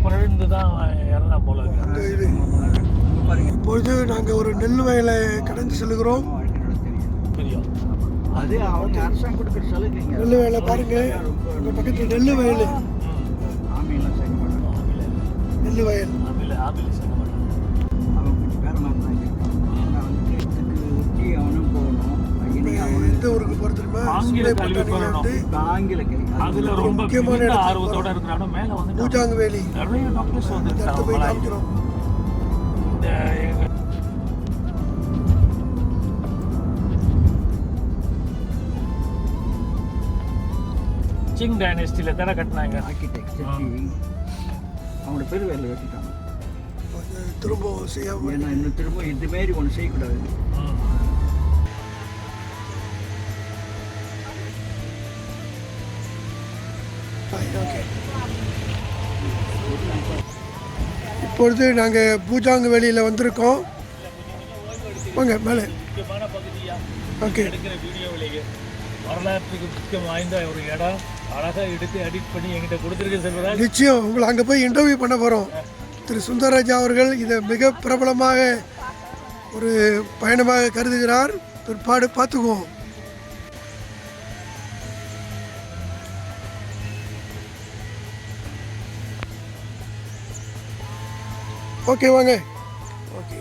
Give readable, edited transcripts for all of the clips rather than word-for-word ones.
பிறந்து தான் இறந்தா போல இது இப்பொழுது நாங்கள் ஒரு நெல் வயலை கடந்து செல்கிறோம். அது அவங்க அரசாங்கம் கொடுக்குற சலுகைங்க. நெல் வயலை பாருங்க, அங்கே பக்கத்தில் நெல் வயல், ஆமையெல்லாம் செய்ய மாட்டாங்க. நெல் வயல் அவன் கொஞ்சம் பேர மாதிரி தான் இருக்கான். ஆனால் வந்து இதுக்கு ஒட்டி அவனும் போகணும். எந்த ஊருக்கு போகிறது தெரியுமா? ஆங்கில கல்வி ஆங்கில அதுல ரொம்ப முக்கியமான ஆர்வத்தோட இருக்கிறாங்க. மேல வந்து பூஜாங்கவேலி நிறைய டாக்டர்ஸ் வந்து போய் காமிக்கிறோம். சிங் டைனஸ்டியில் தானே கட்டினாங்க. ஆர்கிடெக்ட் அவங்களோட பேர் வேலை வெட்டிட்டாங்க. திரும்ப செய்யாமல் ஏன்னா இன்னும் திரும்ப இதுமாரி ஒன்று செய்யக்கூடாது. இப்பொழுது நாங்கள் பூஜாங்கவேலியில் வந்திருக்கோம். வாங்க மேலே. முக்கியமான பகுதியாக ஓகே, எடுக்கிற வீடியோவிலேயே வரலாற்றுக்கு முக்கியம் வாய்ந்த ஒரு இடம் அழகாக எடுத்து எடிட் பண்ணி என்கிட்ட கொடுத்துருக்க செல்வராஜ். நிச்சயம் உங்களை அங்கே போய் இன்டர்வியூ பண்ண போகிறோம். திரு சுந்தரராஜா அவர்கள் இதை மிக பிரபலமாக ஒரு பயணமாக கருதுகிறார். பிற்பாடு பார்த்துக்குவோம். ஓகே வாங்க. ஓகே,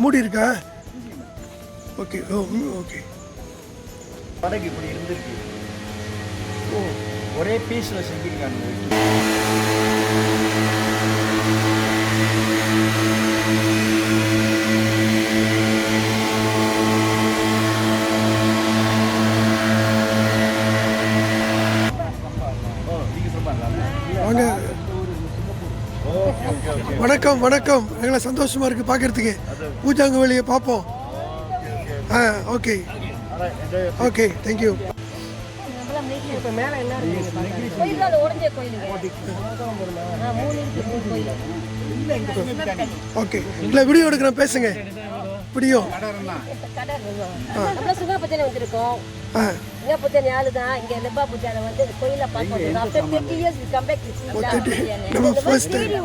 மூடி இருக்கா? Okay, okay. படகு இப்படி இருந்திருக்கு. ஒரே பீஸில் செஞ்சுருக்காங்க. வாங்க. வணக்கம் வணக்கம். எங்களை சந்தோஷமாக இருக்குது பார்க்குறதுக்கு. பூஜாங்கவேலியை பார்ப்போம். Okay okay, thank you. ஓகே, இல்லை வீடியோ எடுக்கிறேன், பேசுங்க. வீடியோ வந்திருக்கோம். சிங்கப்பூர் ஆளு தான் இங்க லெப்பா பூஜால வந்து கோயில பார்க்கணும். After 30 years we come back to Singapore.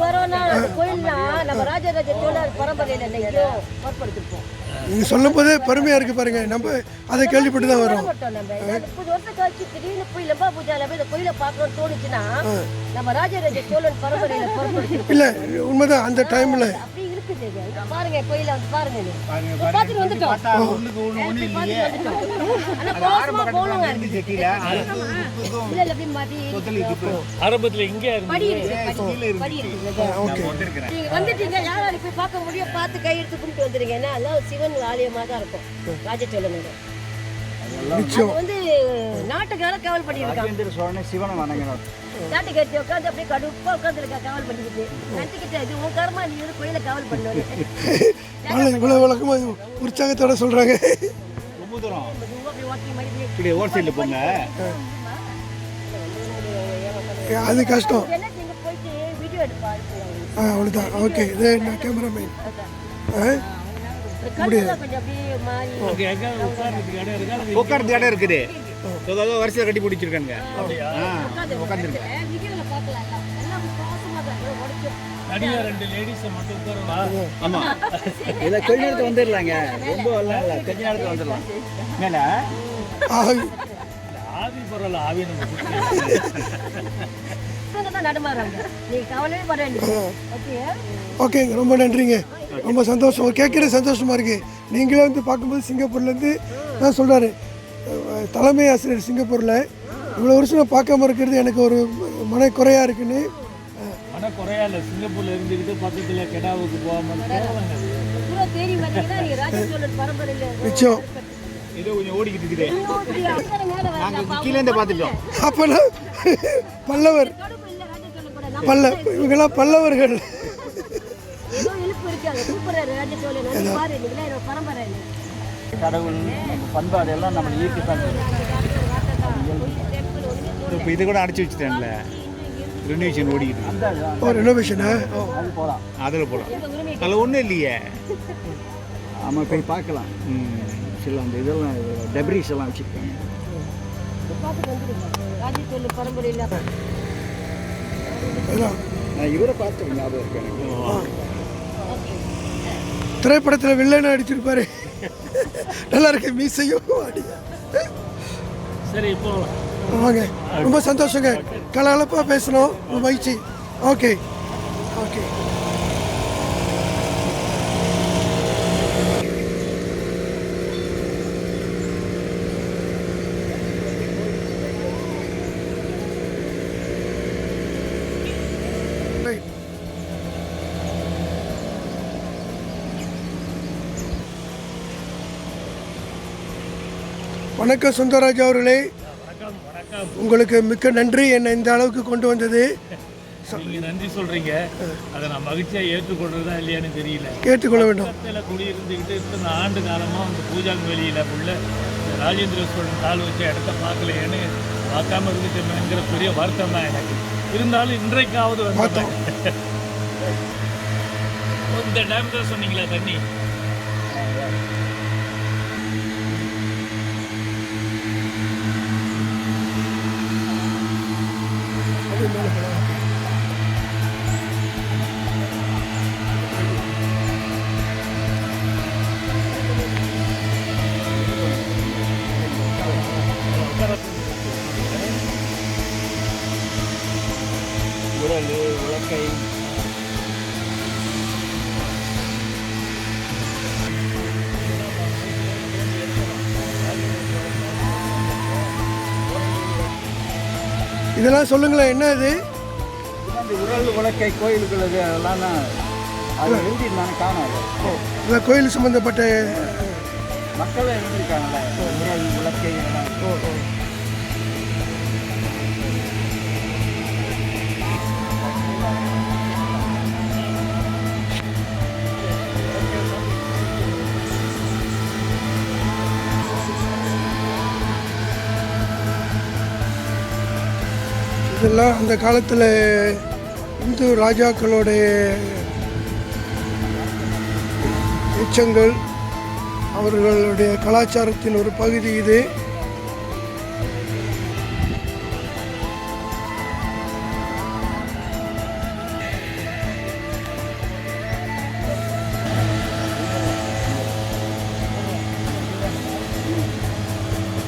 வரோம்னா அந்த கோயில்னா நம்ம ராஜராஜ சோழர் பரம்பரையில இல்லையோ ஏற்படுத்திருப்போம். நீங்க சொல்லும் போதே பெருமையா இருக்கு பாருங்க. நம்ம அதை கேள்விப்பட்டு தான் வரோம். 30 வருஷம் கழிச்சு திடீர்னு போய் லெப்பா பூஜால போய் இந்த கோயில பார்க்கணும்னு தோணுச்சுன்னா நம்ம ராஜராஜ சோழன் பரம்பரையில பொறுப்பெடுத்திருப்போம். இல்ல உண்மைதான். அந்த டைம்ல அப்படி இருக்குது. பாருங்க கோயில வந்து பாருங்க. பார்த்துட்டு வந்துட்டோம். ஆரம்பத்தில் இங்கே வந்துட்டீங்க. யாராலும் போய் பார்க்க முடியும். பார்த்து கையெடுத்து கும்பிட்டு வந்துருங்க. ஏன்னா எல்லாம் சிவன் ஆலயமாக தான் இருக்கும். ராஜச்சோழனோட வந்து நாட்டுக்காக காவல் பண்ணியிருக்காங்க. சிவனை வணங்கினார். நாட்டு கட்சி உட்காந்து அப்படியே கடுப்பா உட்காந்துருக்கா காவல் பண்ணிக்கிட்டு. நட்டுக்கிட்ட இது உன் கர்மா, நீ வந்து கோயில காவல் பண்ணுவாரு. இவ்வளவு விளக்கமா உற்சாகத்தோட சொல்றாங்க. போங்க, அது கஷ்டம். போயிட்டு வீடியோ எடுப்பாரு. அவ்வளவுதான். ஓகே, இது நான் கேமராமேன். உட்கார்ந்து இடம் இருக்குது. வருஷம் கட்டி பிடிச்சிருக்காங்க. ஆமா, இதை கொஞ்ச நேரத்துல வந்துடலாங்க. ரொம்ப வரலாம் இல்லை, கொஞ்ச நேரத்துல வந்துடலாம். மேல ஆவி பரவாயில்ல. ஆவி ஓகேங்க, ரொம்ப நன்றிங்க. ரொம்ப சந்தோஷம். கேட்குறது சந்தோஷமா இருக்கு. நீங்களே வந்து பார்க்கும்போது சிங்கப்பூர்லேருந்து நான் சொல்கிறாரு தலைமை ஆசிரியர் சிங்கப்பூரில் இவ்வளோ வருஷம் நான் பார்க்காம இருக்கிறது எனக்கு ஒரு மனக்குறையாக இருக்குன்னு. மனக்குறையா இல்லை, சிங்கப்பூரில் இருந்துக்கிட்டு பக்கத்தில் கெடாவுக்கு போகாமல் நிச்சயம் ஏதோ கொஞ்சம் ஓடிக்கிட்டு இருக்குது. நாங்கள் கீழே பார்த்துட்டோம். அப்போனா பல்லவர் இவங்கெல்லாம் பல்லவர்கள். கடவுள் பண்பாடு எல்லாம் நம்ம ஈர்த்து தான். இப்போ இது கூட அடைச்சி வச்சுட்டேன்ல, ரெனோவேஷன் ஓடிக்கிட்டு. ரெனோவேஷனா? அது போகலாம், அதில் போகலாம். அதில் ஒன்றும் இல்லையே. ஆமாம் போய் பார்க்கலாம். சில அந்த இதெல்லாம் டெப்ரிஸ் எல்லாம் வச்சுருக்காங்க. பார்த்துட்டு வந்துடுங்க. ராஜ்யத்தோட பரம்பரையில் நான் இவரை பார்த்து ஞாபகம் இருக்கு எனக்கு. திரைப்படத்தில் வில்லனை அடிச்சிருப்பாரு. நல்லா இருக்கு மீசையும் அடி. சரி இப்போ வாங்க, ரொம்ப சந்தோஷங்க. கலகலப்பாக பேசணும், மகிழ்ச்சி. Okay okay. வணக்கம் சுந்தரராஜ் அவர்களே, வணக்கம் வணக்கம். உங்களுக்கு மிக்க நன்றி என்னை இந்த அளவுக்கு கொண்டு வந்தது. நீங்கள் நன்றி சொல்கிறீங்க, அதை நான் மகிழ்ச்சியாக ஏற்றுக்கொள்கிறதா இல்லையான்னு தெரியல. கேட்டுக்கொள்ள வேண்டும். பக்கத்தில் குடியிருந்துக்கிட்டு இத்தனை ஆண்டு காலமாக அந்த பூஜாங்க வெளியில் உள்ள இந்த ராஜேந்திர சோழன் கால் வச்ச இடத்த பார்க்கலையேன்னு பார்க்காம இருந்துட்டேங்கிற பெரிய வருத்தம் தான் எனக்கு. இருந்தாலும் இன்றைக்காவது பார்த்தோம். இந்த டேம் தான் சொன்னீங்களா தண்ணி? உரல், உலக்கை, இதெல்லாம் சொல்லுங்களேன், என்ன இது? இந்த உரல், உலக்கை கோயிலுக்குள்ளது அதெல்லாம் தான் அது எழுதியிருந்தாங்க. காணாது. இதெல்லாம் கோயில் சம்மந்தப்பட்ட மக்கள் எழுதியிருக்காங்கல்ல, உரல், உலக்கை எல்லாம். இதெல்லாம் அந்த காலத்தில் இந்து ராஜாக்களுடைய எச்சங்கள், அவர்களுடைய கலாச்சாரத்தின் ஒரு பகுதி இது.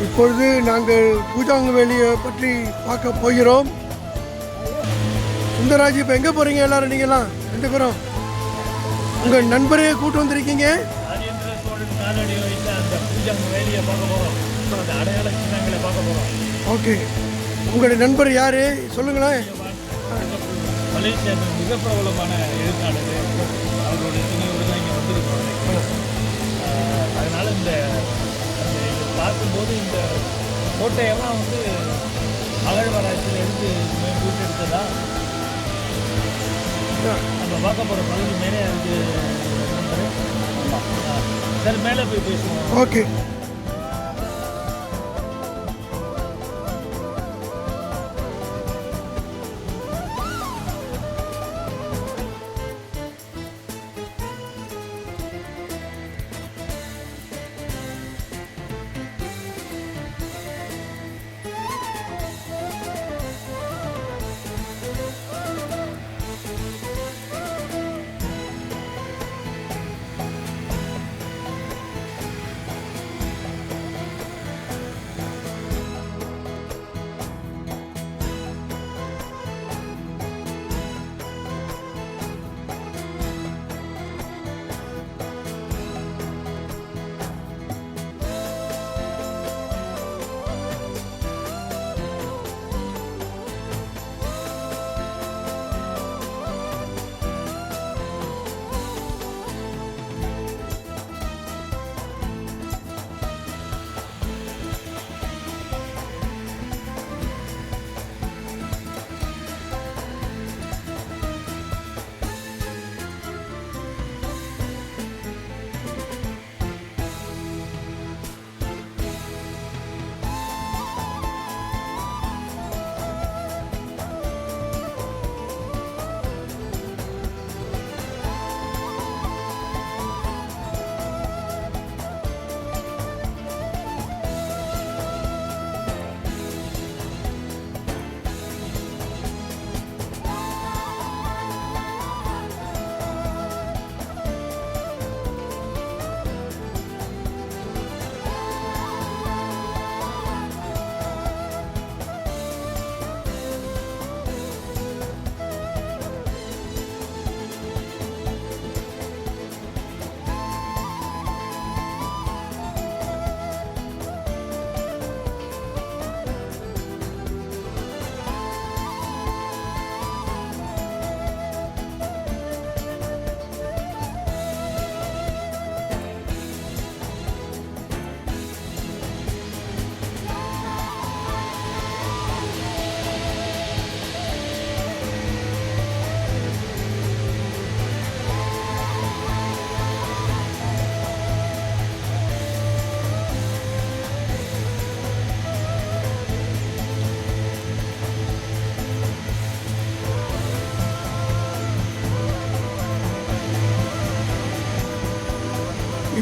இப்பொழுது நாங்கள் பூஜாங்கவேலியை பற்றி பார்க்க போகிறோம். சுந்தரராஜ், இப்போ எங்கே போகிறீங்க எல்லாரும்? நீங்களாம் 2 பேரும் உங்கள் நண்பரையே கூட்டு வந்திருக்கீங்க. ராஜேந்திர சோழன் காலடி வைத்த அந்த பூஜாங்க வேலையை பார்க்க போகிறோம். அந்த அடையாள சின்னங்களை பார்க்க போகிறோம். ஓகே, உங்களுடைய நண்பர் யார் சொல்லுங்களேன். மலேசியாவில் மிக பிரபலமான எழுத்தாளர். அவருடைய துணையோடு தான் இங்கே வந்திருக்கோம். அதனால் இதை பார்க்கும்போது இந்த கோட்டையெல்லாம் வந்து அகழ்வாராய்ச்சியில் எடுத்து எடுத்ததா நம்ம பார்க்க போகிற பகுதி மேலே இருக்கு. சரி, மேலே போய் பேசுவோம். ஓகே.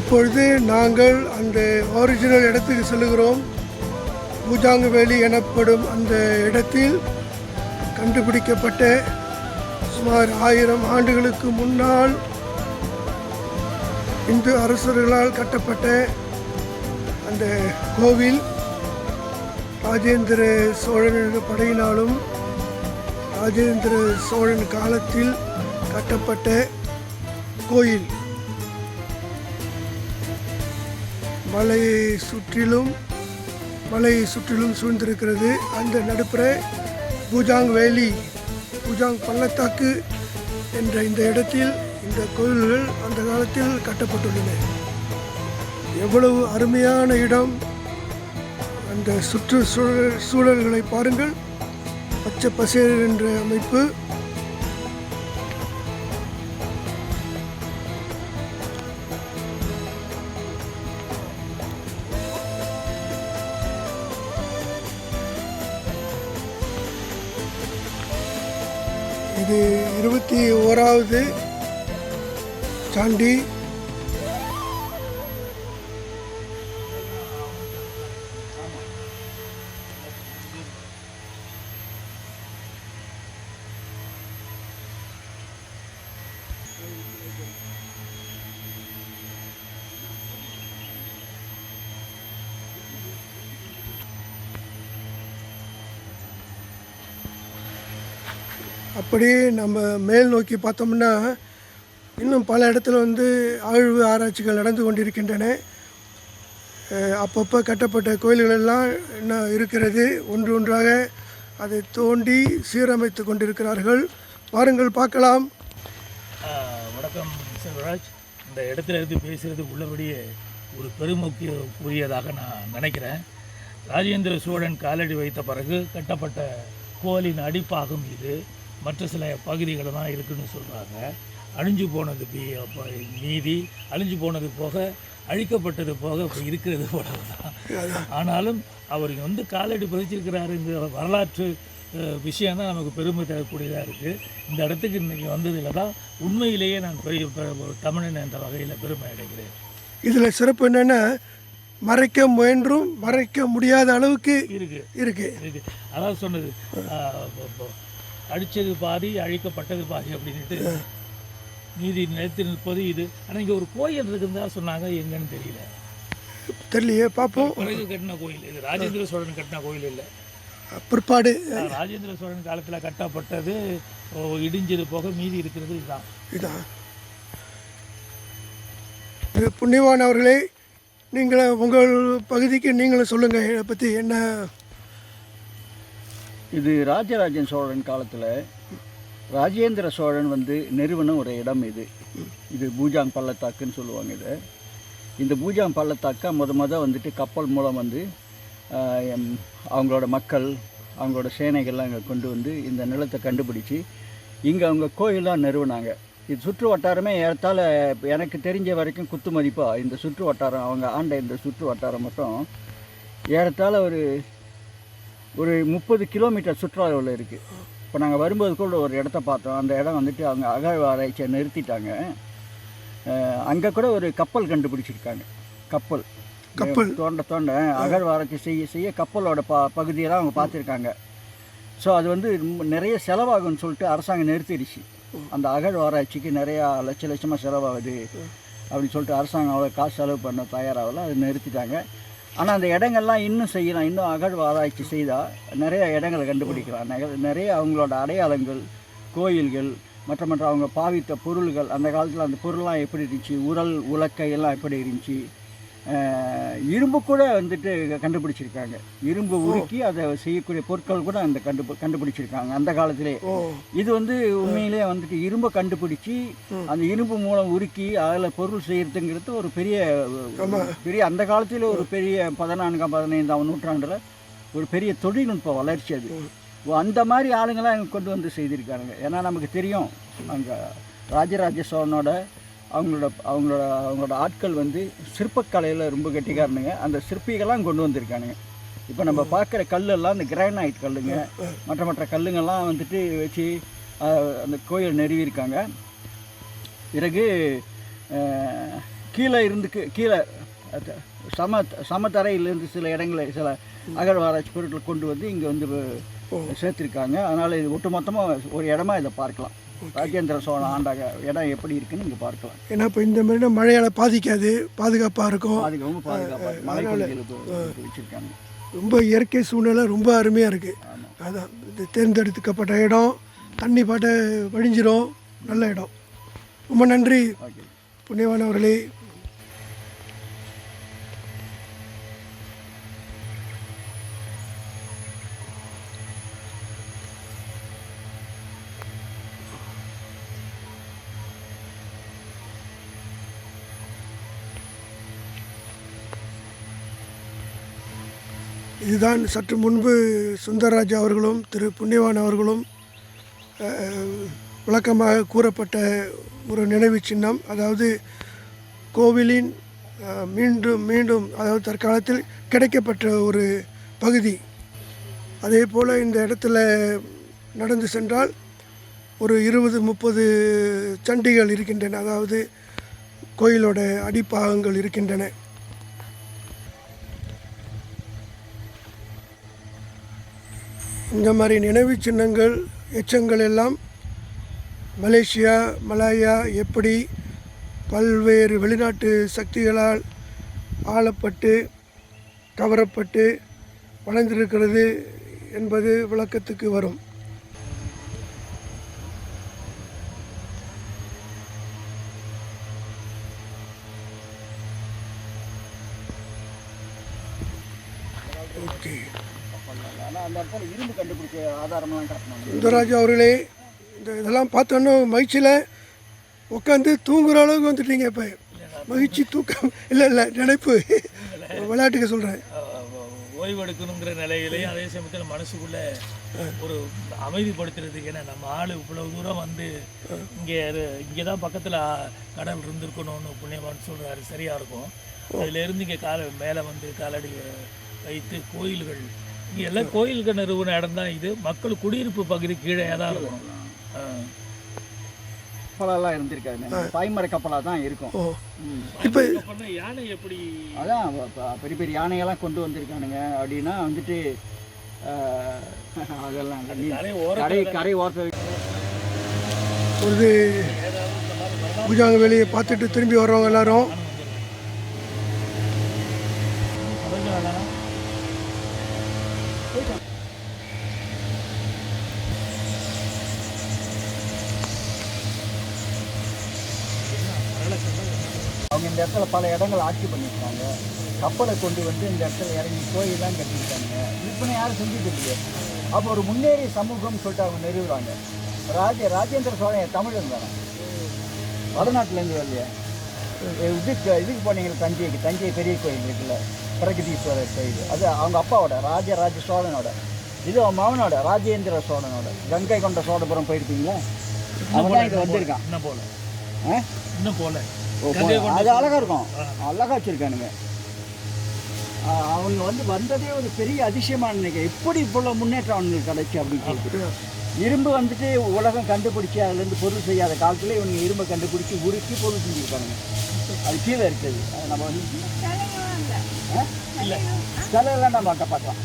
இப்பொழுது நாங்கள் அந்த ஒரிஜினல் இடத்துக்கு செல்கிறோம். பூஜாங்க வேலி எனப்படும் அந்த இடத்தில் கண்டுபிடிக்கப்பட்ட சுமார் 1000 ஆண்டுகளுக்கு முன்னால் இந்து அரசர்களால் கட்டப்பட்ட அந்த கோவில் ராஜேந்திர சோழன் படையினாலும் ராஜேந்திர சோழன் காலத்தில் கட்டப்பட்ட கோயில். மலையை சுற்றிலும் சூழ்ந்திருக்கிறது. அந்த நடுப்புற பூஜாங் வேலி, பூஜாங் பள்ளத்தாக்கு என்ற இந்த இடத்தில் இந்த கோயில்கள் அந்த காலத்தில் கட்டப்பட்டுள்ளன. எவ்வளவு அருமையான இடம்! அந்த சூழல்களை பாருங்கள். பச்சை பசேல் என்ற அமைப்பு. இது 21வது சாண்டி. அப்படியே நம்ம மேல் நோக்கி பார்த்தோம்னா இன்னும் பல இடத்துல ஆய்வு ஆராய்ச்சிகள் நடந்து கொண்டிருக்கின்றன. அப்பப்போ கட்டப்பட்ட கோயில்கள் எல்லாம் இன்னும் இருக்கிறது. ஒன்று ஒன்றாக அதை தோண்டி சீரமைத்து கொண்டிருக்கிறார்கள். வாருங்கள் பார்க்கலாம். வணக்கம் செல்வராஜ். இந்த இடத்துல இருந்து பேசுகிறது உள்ளபடியே ஒரு பெருமுக்கியதாக நான் நினைக்கிறேன். ராஜேந்திர சோழன் காலடி வைத்த பிறகு கட்டப்பட்ட கோயிலின் அடிப்பாகம் இது. மற்ற சில பகுதிகள் தான் இருக்குதுன்னு சொல்கிறாங்க. அழிஞ்சு போனது மீதி, அழிஞ்சு போனது போக, அழிக்கப்பட்டது போக இப்போ இருக்கிறது போல தான். ஆனாலும் அவர் காலடி பதிச்சிருக்கிறாருங்கிற வரலாற்று விஷயம் தான் நமக்கு பெருமை தரக்கூடியதாக இருக்குது. இந்த இடத்துக்கு இன்றைக்கி வந்ததில் தான் உண்மையிலேயே நான் பெரிய தமிழன் என்ற வகையில் பெருமை அடைகிறேன். இதில் சிறப்பு என்னென்னா மறைக்க முயன்றும் மறைக்க முடியாத அளவுக்கு இருக்குது. அதாவது சொன்னது அடித்தது பாதி, அழிக்கப்பட்டது பாதி அப்படின்ட்டு நீதி நிலைத்து நிற்பது இது. ஆனால் இங்கே ஒரு கோயில் இருக்குதா சொன்னாங்க, எங்கன்னு தெரியலையே. பார்ப்போம். பிறகு கட்டின கோயில் இது. ராஜேந்திர சோழன் கட்டின கோயில் இல்லை, பிற்பாடு ராஜேந்திர சோழன் காலத்தில் கட்டப்பட்டது. இடிஞ்சது போக மீதி இருக்கிறது இதுதான். புண்ணியவான் அவர்களே, நீங்கள் உங்கள் பகுதிக்கு நீங்களும் சொல்லுங்கள், இதை பற்றி என்ன. இது ராஜராஜன் சோழன் காலத்தில் ராஜேந்திர சோழன் நிறுவன ஒரு இடம் இது. இது பூஜாங் பள்ளத்தாக்குன்னு சொல்லுவாங்க. இந்த பூஜாங் பள்ளத்தாக்கை கப்பல் மூலம் அவங்களோட மக்கள், அவங்களோட சேனைகள்லாம் இங்கே கொண்டு இந்த நிலத்தை கண்டுபிடிச்சி இங்கே அவங்க கோயிலாக நிறுவனாங்க. இது சுற்று வட்டாரமே ஏறத்தாழ எனக்கு தெரிஞ்ச வரைக்கும் குத்து மதிப்பாக இந்த சுற்று வட்டாரம், அவங்க ஆண்ட இந்த சுற்று வட்டாரம் மட்டும் ஏறத்தாழ ஒரு 30 கிலோமீட்டர் சுற்றுலாவில் இருக்குது. இப்போ நாங்கள் வரும்போது கூட ஒரு இடத்த பார்த்தோம். அந்த இடம் அவங்க அகழ்வாராய்ச்சியை நிறுத்திட்டாங்க. அங்கே கூட ஒரு கப்பல் கண்டுபிடிச்சிருக்காங்க. கப்பல் தோண்ட அகழ்வாராய்ச்சி செய்ய கப்பலோட பகுதியெல்லாம் அவங்க பார்த்துருக்காங்க. ஸோ அது நிறைய செலவாகும்னு சொல்லிட்டு அரசாங்கம் நிறுத்திடுச்சு. அந்த அகழ்வாராய்ச்சிக்கு நிறையா லட்சமாக செலவாகுது அப்படின்னு சொல்லிட்டு அரசாங்கம் அவ்வளோ காசு செலவு பண்ண தயாராகல, அது நிறுத்திட்டாங்க. ஆனால் அந்த இடங்கள்லாம் இன்னும் செய்யலாம். இன்னும் அகழ்வாராய்ச்சி செய்தால் நிறைய இடங்களை கண்டுபிடிக்கலாம். நிறைய அவங்களோட அடையாளங்கள், கோயில்கள், மற்ற அவங்க பாவித்த பொருள்கள், அந்த காலத்தில் அந்த பொருள்லாம் எப்படி இருந்துச்சு, உலக்கை எல்லாம் எப்படி இருந்துச்சு. இரும்பு கூட கண்டுபிடிச்சிருக்காங்க. இரும்பு உருக்கி அதை செய்யக்கூடிய பொருட்கள் கூட அந்த கண்டுபிடிச்சிருக்காங்க அந்த காலத்திலே. இது உண்மையிலே இரும்பை கண்டுபிடிச்சி அந்த இரும்பு மூலம் உருக்கி அதில் பொருள் செய்யறதுங்கிறது ஒரு பெரிய அந்த காலத்தில் ஒரு பெரிய 14ஆம் 15ஆம் நூற்றாண்டில் ஒரு பெரிய தொழில்நுட்ப வளர்ச்சி. அது அந்த மாதிரி ஆளுங்களாம் அங்கே கொண்டு செய்திருக்காங்க. ஏன்னா நமக்கு தெரியும், அங்கே ராஜராஜ சோழனோட அவங்களோட ஆட்கள் சிற்பக்கலையில் ரொம்ப கெட்டிக்காரனுங்க. அந்த சிற்பிகள்லாம் கொண்டு வந்திருக்கானுங்க. இப்போ நம்ம பார்க்குற கல்லெல்லாம் இந்த கிரானைட் கல்லுங்க, மற்ற கல்லுங்கள்லாம் வச்சு அந்த கோயில் நிறுவியிருக்காங்க. பிறகு கீழே கீழே சமத்தரையிலிருந்து சில இடங்களில் சில அகழ்வாராய்ச்சி பொருட்களை கொண்டு வந்து இங்கே வந்து சேர்த்துருக்காங்க. அதனால் இது ஒட்டுமொத்தமாக ஒரு இடமா இதை பார்க்கலாம். ராஜேந்திர சோழன் ஆண்டாக இடம் எப்படி இருக்குன்னு இங்கே பார்க்கலாம். ஏன்னா இப்போ இந்த மாதிரி மழையால் பாதிக்காது, பாதுகாப்பாக இருக்கும். அதுக்கு ரொம்ப பாதுகாப்பாக மலைப்பகுதிகளுக்கு வச்சுருக்காங்க. ரொம்ப இயற்கை சூழ்நிலை ரொம்ப அருமையாக இருக்குது. அதான் இது தேர்ந்தெடுக்கப்பட்ட இடம், தண்ணி பாட்டை வழிஞ்சிரும், நல்ல இடம். ரொம்ப நன்றி புண்ணியவானவர்களே. இதுதான் சற்று முன்பு சுந்தரராஜா அவர்களும் திரு புண்ணியவான் அவர்களும் விளக்கமாக கூறப்பட்ட ஒரு நினைவு சின்னம். அதாவது கோவிலின் மீண்டும் அதாவது தற்காலத்தில் கிடைக்கப்பட்ட ஒரு பகுதி. அதே போல் இந்த இடத்துல நடந்து சென்றால் ஒரு 20-30 சண்டிகள் இருக்கின்றன. அதாவது கோயிலோட அடிப்பாகங்கள் இருக்கின்றன. இந்த மாதிரி நினைவு சின்னங்கள் எச்சங்கள் எல்லாம் மலேசியா மலாயா எப்படி பல்வேறு வெளிநாட்டு சக்திகளால் ஆளப்பட்டு கவரப்பட்டு வளர்ந்திருக்கிறது என்பது விளக்கத்துக்கு வரும். ஓகே, சுந்தரராஜா அவர்களே, இதெல்லாம் பார்த்தோன்னா மகிழ்ச்சியில் உட்காந்து தூங்குற அளவுக்கு வந்துட்டீங்க. இப்போ மகிழ்ச்சி தூக்கம் இல்லை நினைப்பு விளையாட்டுக்கு சொல்கிறேன். ஓய்வெடுக்கணுங்கிற நிலையிலையும் அதே சமயத்தில் மனசுக்குள்ளே ஒரு அமைதிப்படுத்துறதுக்கு. ஏன்னா நம்ம ஆள் இவ்வளவு தூரம் வந்து இங்கே தான் பக்கத்தில் கடல் இருந்திருக்கணும்னு புண்ணியவான் சொல்கிறாரு, சரியாக இருக்கும். அதிலேருந்து இங்கே மேலே வந்து காலடி வைத்து கோயில்கள் இங்கே எல்லாம் கோயில்கள் நிறுவன இடம் தான் இது. மக்கள் குடியிருப்பு பகுதி கீழே தான் இருக்கும். கப்பலெல்லாம் இருந்திருக்காங்க, பாய்மர கப்பலாக தான் இருக்கும். இப்போ யானை எப்படி அதான் பெரிய பெரிய யானையெல்லாம் கொண்டு வந்திருக்கானுங்க அப்படின்னா வந்துட்டு அதெல்லாம் கரை ஓரத்தில் ஒரு பூஜாங்க வேலையை பார்த்துட்டு திரும்பி வர்றவங்க எல்லாரும் அவங்க இந்த இடத்துல பல இடங்கள் ஆட்சி பண்ணியிருக்காங்க. கப்பலை கொண்டு வந்து இந்த இடத்துல இறங்கி கோயிலெலாம் கட்டியிருக்காங்க. இப்படி யாரும் செஞ்சுட்டு இல்லையே. அப்போ ஒரு முன்னேறிய சமூகம்னு சொல்லிட்டு அவங்க நிறுவுறாங்க. ராஜேந்திர சோழன் தமிழன் தானே, வடநாட்டிலேருந்து வரலையா. இதுக்கு போனீங்க தஞ்சை பெரிய கோயில் இருக்குல்ல, பிரகதீஸ்வரர் கோயில், அது அவங்க அப்பாவோட ராஜராஜ சோழனோட, இது அவன் மகனோட ராஜேந்திர சோழனோட. கங்கை கொண்ட சோழபுரம் போயிருப்பீங்களா, அவன் தான் இங்கே வந்திருக்கான். இன்னும் போல அது அழகா இருக்கும், அழகா வச்சிருக்கானுங்க. அவங்க வந்து வந்ததே ஒரு பெரிய அதிசயமான நினைக்கிறேன். எப்படி இவ்வளோ முன்னேற்றம் அவங்களுக்கு கிடைச்சி அப்படின்னு சொல்லிட்டு. இரும்பு வந்துட்டு உலகம் கண்டுபிடிச்சி அதுலேருந்து பொருள் செய்யாத காலத்தில் இவங்க இரும்பை கண்டுபிடிச்சி உருக்கி பொருள் செஞ்சுருக்காங்க. அது கீழே இருக்குது. அது நம்ம வந்து சிலையெல்லாம் நம்ம அங்கே பார்த்தோம்.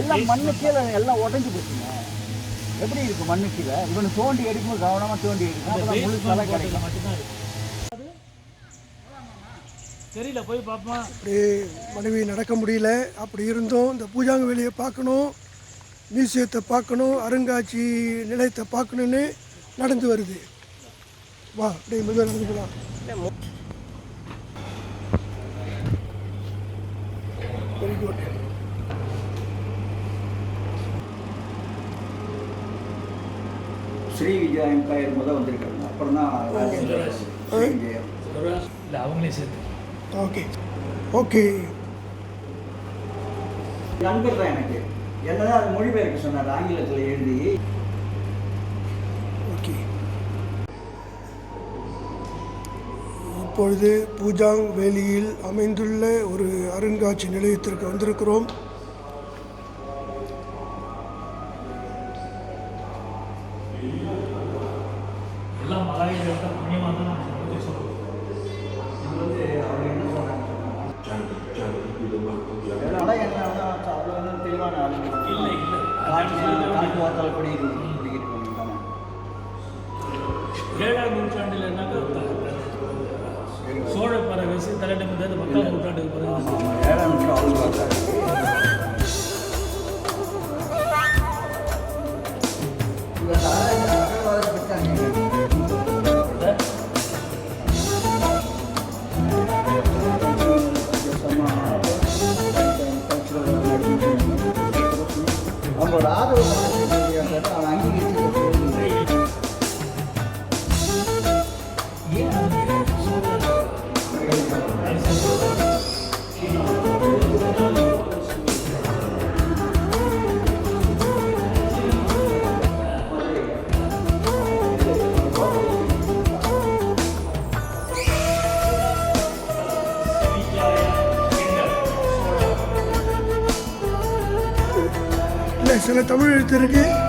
எல்லாம் மண்ணு கீழே எல்லாம் உடஞ்சி போச்சுங்க. எப்படி இருக்கும் மண்ணு கீழே? இவனு தோண்டி எடுக்கும்போது கவனமாக தோண்டி எடுக்கும், முழு சிலை கிடைக்கும். தெரியல, போய் பார்ப்போம். அப்படியே மனைவி நடக்க முடியல. அப்படி இருந்தும் இந்த பூஜாங்க வேலையை பார்க்கணும், மியூசியத்தை பார்க்கணும், அருங்காட்சி நிலையத்தை பார்க்கணுன்னு நடந்து வருது. வா, அப்படியே மெதுவாக நடந்துக்கலாம். Very good. Sri Vijaya empire முதல் வந்திருக்காங்க. அப்புறம் தான் அவங்களே சேர்த்து. ஓகே ஓகே, நண்பர் தான் எனக்கு என்னதான் அது மொழிபெயர்க்க சொன்னார் ஆங்கிலத்தில் எழுதி. ஓகே, இப்பொழுது பூஜாங் வேலியில் அமைந்துள்ள ஒரு அருங்காட்சி நிலையத்திற்கு வந்திருக்கிறோம். எல்லாம் மலாயில புண்ணியமாக தான் சொல்லுவோம். இல்லை இல்லை காட்டுவார்த்தால் குடியிருக்கணும் தானே. 7ஆம் நூற்றாண்டில் என்னக்கா சோழ பரவசு தலைநகர் 10ஆம் நூற்றாண்டுக்கு பிறகு 7ஆம் நூற்றாண்டு அவங்களோட ஆதரவு அவன் அங்கீகரிச்சு இல்லை சில தமிழ் எழுத்து இருக்குது